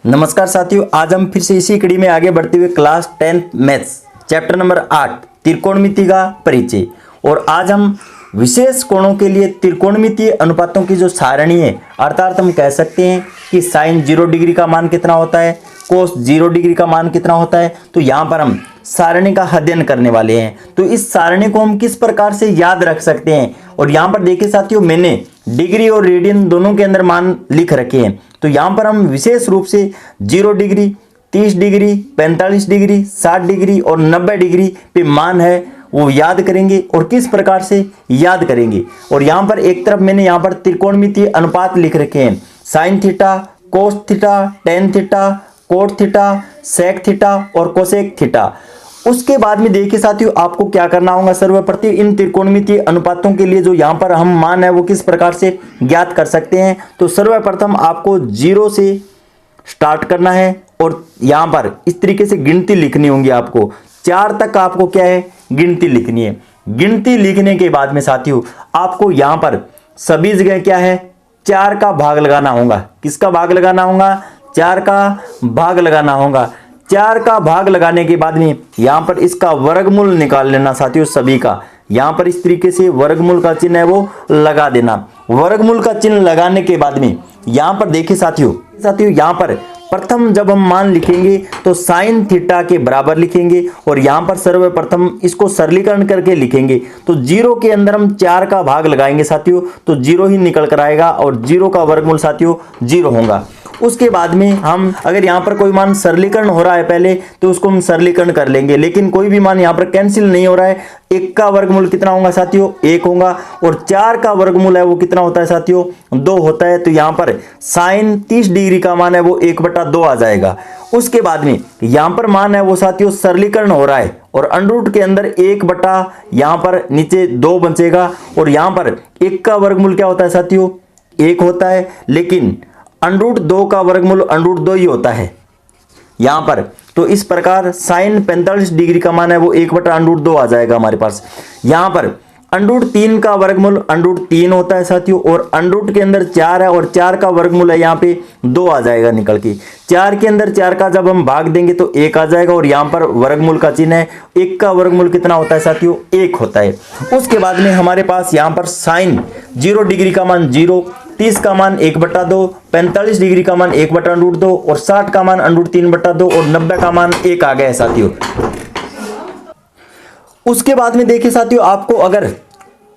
नमस्कार साथियों, आज हम फिर से इसी कड़ी में आगे बढ़ते हुए class 10th maths chapter number 8 त्रिकोणमिति का परिचय। और आज हम विशेष कोणों के लिए त्रिकोणमितीय अनुपातों की जो सारणी है, अर्थात हम कह सकते हैं कि साइन 0 डिग्री का मान कितना होता है, कोस 0 डिग्री का मान कितना होता है। तो यहाँ पर हम सारणी का अध्ययन करने वाले हैं। तो इस सारणी को हम किस प्रकार से याद रख सकते हैं, और यहाँ पर देखिए साथियों, मैंने डिग्री और रेडियन दोनों के अंदर मान लिख रखे हैं। तो यहाँ पर हम विशेष रूप से 0 डिग्री, 30 डिग्री, 45 डिग्री, 60 डिग्री और 90 डिग्री पे मान है वो याद करेंगे। और किस प्रकार से याद करेंगे, और यहाँ पर एक तरफ मैंने यहाँ पर त्रिकोणमितीय अनुपात लिख रखे हैं, sine theta, cos theta, tan theta, cot theta, sec theta और कोसेक थीटा। उसके बाद में देखिए साथियों, आपको क्या करना होगा, सर्वप्रथम इन त्रिकोणमितीय अनुपातों के लिए जो यहाँ पर हम मान है वो किस प्रकार से ज्ञात कर सकते हैं। तो सर्वप्रथम आपको 0 से स्टार्ट करना है और यहाँ पर इस तरीके से गिनती लिखनी होगी। आपको 4 तक आपको क्या है, गिनती लिखनी है। गिनती लिखने के बाद में साथियों आपको यहाँ पर सभी जगह क्या है, 4 का भाग लगाना होगा। किसका भाग लगाना होगा, 4 का भाग लगाना होगा। 4 का भाग लगाने के बाद में यहाँ पर इसका वर्गमूल निकाल लेना साथियों सभी का। यहाँ पर इस तरीके से वर्गमूल का चिन्ह है वो लगा देना। वर्गमूल का चिन्ह लगाने के बाद में यहाँ पर देखिए साथियों यहाँ पर प्रथम जब हम मान लिखेंगे तो साइन थीटा के बराबर लिखेंगे, और यहाँ पर सर्वप्रथम इसको सरलीकरण करके लिखेंगे। तो 0 के अंदर हम 4 का भाग लगाएंगे साथियों, तो 0 ही निकल कर आएगा और 0 का वर्गमूल साथियों 0 होगा। उसके बाद में हम अगर यहाँ पर कोई मान सरलीकरण हो रहा है पहले तो उसको हम सरलीकरण कर लेंगे, लेकिन कोई भी मान यहाँ पर कैंसिल नहीं हो रहा है। 1 का वर्गमूल कितना होगा साथियों, 1 होगा, और 4 का वर्गमूल है वो कितना होता है साथियों, 2 होता है। तो यहाँ पर साइन 30 डिग्री का मान है वो 1/2 आ जाएगा। उसके बाद में यहाँ पर मान है वो साथियों सरलीकरण हो रहा है, और अंडरूट के अंदर 1 यहाँ पर नीचे 2 बचेगा, और यहाँ पर 1 का वर्गमूल क्या होता है साथियों, 1 होता है, लेकिन अंडरूट 2 का वर्गमूल अंडरूट 2 ही होता है यहाँ पर। तो इस प्रकार साइन 45 डिग्री का मान है वो 1/√2 आ जाएगा हमारे पास। यहाँ पर अंडरूट 3 का वर्गमूल अंडरूट 3 होता है साथियों, और अंडरूट के अंदर 4 है, और 4 का वर्गमूल है यहाँ पे 2 आ जाएगा निकल के। 4 के अंदर 4 का जब हम भाग देंगे तो 1 आ जाएगा, और यहाँ पर वर्गमूल का चिन्ह है। 1 का वर्गमूल कितना होता है साथियों, 1 होता है। उसके बाद में हमारे पास यहाँ पर साइन 0 डिग्री का मान 0, 30 का मान 1/2, 45 डिग्री का मान 1/√2 और 60 का मान √3/2 और 90 का मान 1 आ गया है साथियों। उसके बाद में देखिए साथियों, आपको अगर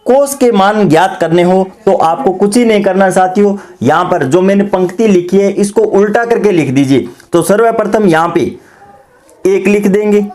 कोस के मान ज्ञात करने हो तो आपको कुछ ही नहीं करना साथियों। यहां पर जो मैंने पंक्ति लिखी है इसको उल्टा करके लिख दीजिए। तो सर्वप्रथम यहां पे 1 लिख देंगे,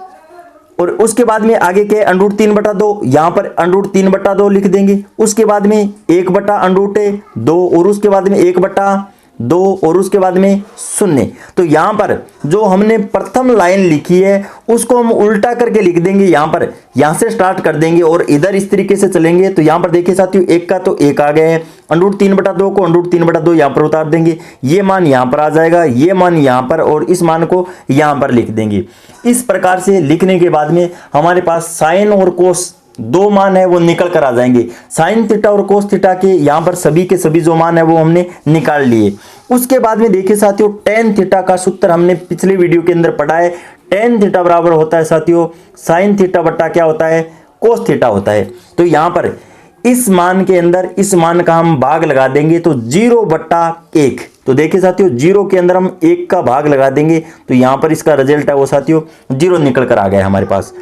और उसके बाद में आगे के √3/2 यहाँ पर √3/2 लिख देंगे। उसके बाद में 1/√2 और उसके बाद में 1/2 और उसके बाद में 0। तो यहाँ पर जो हमने प्रथम लाइन लिखी है उसको हम उल्टा करके लिख देंगे। यहाँ से स्टार्ट कर देंगे और इधर इस तरीके से चलेंगे। तो यहाँ पर देखिए साथियों, 1 का तो 1 आ गया है, √3/2 को √3/2 यहाँ पर उतार देंगे, ये मान यहाँ पर आ जाएगा, ये मान यहाँ पर, और इस मान को यहाँ पर लिख देंगे। इस प्रकार से लिखने के बाद में हमारे पास साइन और कोस 2 मान है वो निकल कर आ जाएंगे। साइन थीटा और कोस थीटा के यहाँ पर सभी के सभी जो मान है वो हमने निकाल लिए। उसके बाद में देखिए साथियों, टेन थीटा का सूत्र हमने पिछले वीडियो के अंदर पढ़ा है। टेन थीटा बराबर होता है साथियों साइन थीटा बट्टा क्या होता है, कोस थीटा होता है। तो यहाँ पर इस मान के अंदर इस मान का हम भाग लगा देंगे तो 0/1। तो देखिए साथियों, 0 के अंदर हम 1 का भाग लगा देंगे तो यहाँ पर इसका रिजल्ट है वो साथियों 0 निकल कर आ गया है हमारे पास।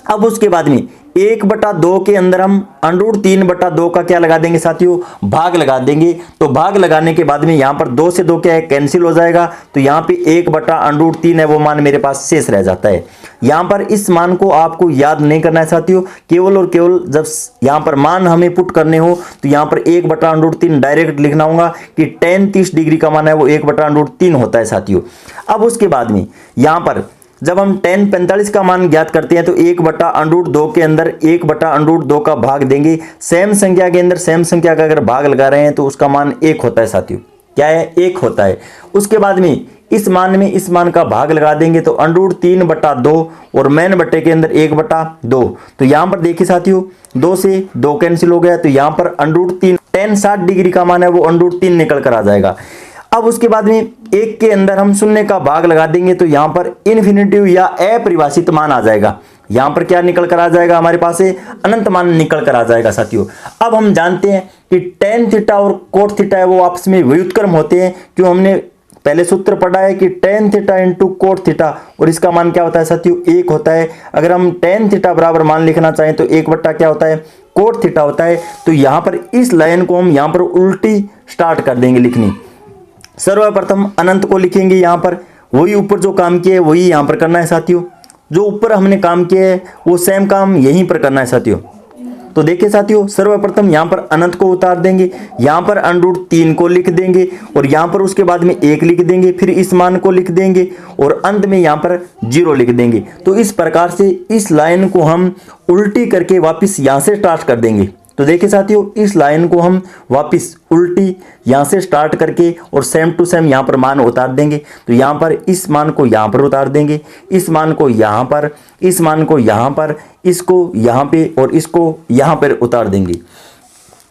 अब उसके बाद में 1/2 के अंदर हम √3/2 का क्या लगा देंगे साथियों, भाग लगा देंगे। तो भाग लगाने के बाद में यहाँ पर 2 से 2 क्या है, कैंसिल हो जाएगा। तो यहाँ पे 1/√3 है वो मान मेरे पास शेष रह जाता है। यहाँ पर इस मान को आपको याद नहीं करना है साथियों, केवल और केवल जब यहाँ पर मान हमें पुट करने हो तो यहाँ पर 1/√3 डायरेक्ट लिखना होगा कि टेन 30 डिग्री का मान है वो 1/√3 होता है साथियों। अब उसके बाद में यहाँ पर जब हम tan 45 का मान ज्ञात करते हैं तो 1/√2 के अंदर 1/√2 का भाग देंगे। सेम संख्या के अंदर सेम संख्या का अगर भाग लगा रहे हैं तो उसका मान 1 होता है साथियों। क्या है, 1 होता है। उसके बाद में इस मान में इस मान का भाग लगा देंगे तो √3/2 और मेन बट्टे के अंदर 1/2। तो यहाँ पर देखिए साथियों, 2 से 2 कैंसिल हो गया। तो यहाँ पर √3 tan 60 डिग्री का मान है वो √3 निकल कर आ जाएगा। अब उसके बाद में एक के अंदर हम शून्य का भाग लगा देंगे तो यहाँ पर इन्फिनिटिव या अपरिभाषित मान आ जाएगा। यहाँ पर क्या निकल कर आ जाएगा, हमारे पास से अनंत मान निकल कर आ जाएगा साथियों। अब हम जानते हैं कि टेन थीटा और कोट थीटा है वो आपस में व्युत्क्रम होते हैं। क्यों, हमने पहले सूत्र पढ़ा है कि tan theta into cot theta, और इसका मान क्या होता है साथियों, 1 होता है। अगर हम टेन थीटा बराबर मान लिखना चाहें तो 1 बट्टा क्या होता है, कोट थीटा होता है। तो यहाँ पर इस लाइन को हम यहाँ पर उल्टी स्टार्ट कर देंगे लिखनी। सर्वप्रथम अनंत को लिखेंगे, यहाँ पर वही ऊपर जो काम किया है वही यहाँ पर करना है साथियों। जो ऊपर हमने काम किया है वो सेम काम यहीं पर करना है साथियों। तो देखिए साथियों, सर्वप्रथम यहाँ पर अनंत को उतार देंगे, यहाँ पर √3 को लिख देंगे और यहाँ पर उसके बाद में 1 लिख देंगे, फिर इस मान को लिख देंगे और अंत में यहाँ पर 0 लिख देंगे। तो इस प्रकार से इस लाइन को हम उल्टी करके वापस यहाँ से स्टार्ट कर देंगे। तो देखिए साथियों, इस लाइन को हम वापस उल्टी यहाँ से स्टार्ट करके और सेम टू सेम यहाँ पर मान उतार देंगे। तो यहाँ पर इस मान को यहाँ पर उतार देंगे, इस मान को यहाँ पर, इस मान को यहाँ पर, इसको यहाँ पे और इसको यहाँ पर उतार देंगे।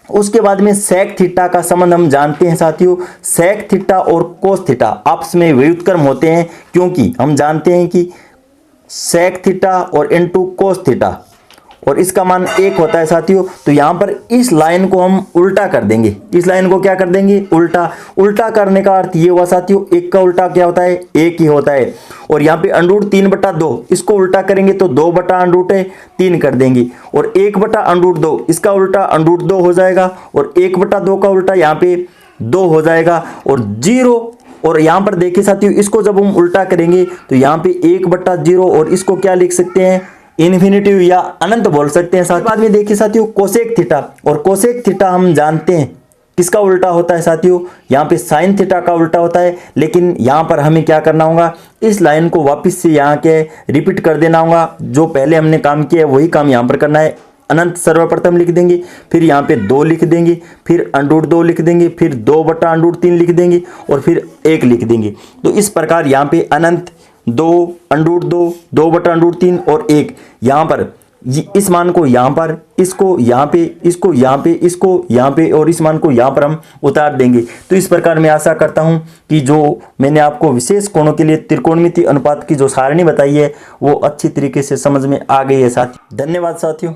उसके बाद में सेक थीटा का संबंध हम जानते हैं साथियों। सेक थीटा और कोस थीटा आपस में व्युत्क्रम होते हैं, क्योंकि हम जानते हैं कि सेक थीटा और इनटू कोस थीटा और इसका मान 1 होता है साथियों। तो यहाँ पर इस लाइन को हम उल्टा कर देंगे। इस लाइन को क्या कर देंगे, उल्टा। उल्टा करने का अर्थ ये हुआ साथियों, 1 का उल्टा क्या होता है, 1 ही होता है। और यहाँ पे √3/2 इसको उल्टा करेंगे तो 2/√3 कर देंगे और 1/√2 इसका उल्टा √2 हो जाएगा और 1/2 का उल्टा यहाँ पे 2 हो जाएगा और 0। और यहाँ पर देखिए साथियों, इसको जब हम उल्टा करेंगे तो यहाँ पे 1/0 और इसको क्या लिख सकते हैं, इन्फिनिटिव या अनंत बोल सकते हैं। साथ बाद में देखिए साथियों, कोसेक थीटा और कोसेक थीटा हम जानते हैं किसका उल्टा होता है साथियों, यहाँ पे साइन थीटा का उल्टा होता है। लेकिन यहाँ पर हमें क्या करना होगा, इस लाइन को वापस से यहाँ के रिपीट कर देना होगा। जो पहले हमने काम किया है वही काम यहाँ पर करना है। अनंत सर्वप्रथम लिख देंगे, फिर यहाँ पे 2 लिख देंगे, फिर √2 लिख देंगे, फिर 2/√3 लिख देंगे और फिर 1 लिख देंगे। तो इस प्रकार यहाँ पे अनंत 2 √2 2/√3 और 1 यहाँ पर इस मान को यहाँ पर, इसको यहाँ पे, इसको यहाँ पे, इसको यहाँ पे और इस मान को यहाँ पर हम उतार देंगे। तो इस प्रकार मैं आशा करता हूँ कि जो मैंने आपको विशेष कोणों के लिए त्रिकोणमितीय अनुपात की जो सारणी बताई है वो अच्छी तरीके से समझ में आ गई है साथियों। धन्यवाद साथियों।